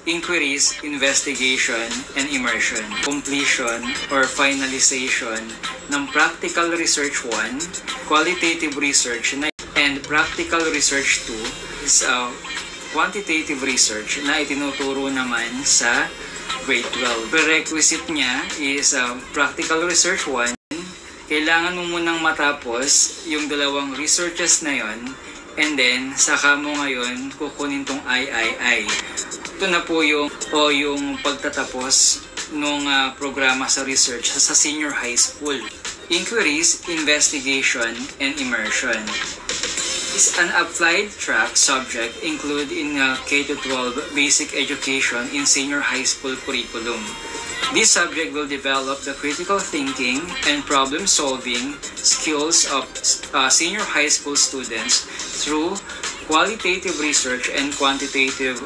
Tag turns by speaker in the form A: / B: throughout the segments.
A: inquiries, investigation, and immersion. Completion or finalization ng practical research 1, qualitative research and practical research 2 is quantitative research na itinuturo naman sa grade 12. Prerequisite niya is practical research 1. Kailangan mo munang matapos yung dalawang researches na yon, and then saka mo ngayon kukunin tong III. Ito na po yung pagtatapos ng programa sa research sa senior high school. Inquiries, investigation, and immersion is an applied track subject included in K-12 basic education in senior high school curriculum. This subject will develop the critical thinking and problem-solving skills of senior high school students through qualitative research and quantitative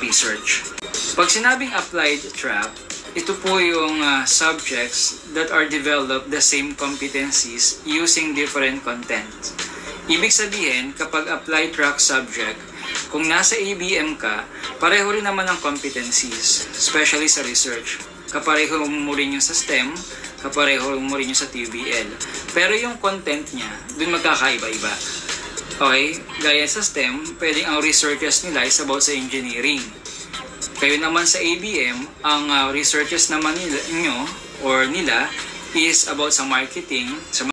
A: research. Pag sinabing applied track, ito po yung subjects that are developed the same competencies using different content. Ibig sabihin, kapag applied track subject, kung nasa ABM ka, pareho rin naman ang competencies, especially sa research. Kapareho mo rin yung sa STEM, kapareho mo rin yung sa TBL. Pero yung content niya, dun magkakaiba-iba. Okay? Gaya sa STEM, pwedeng ang researches nila is about sa engineering. Kayo naman sa ABM, ang researches naman nila is about sa marketing, sa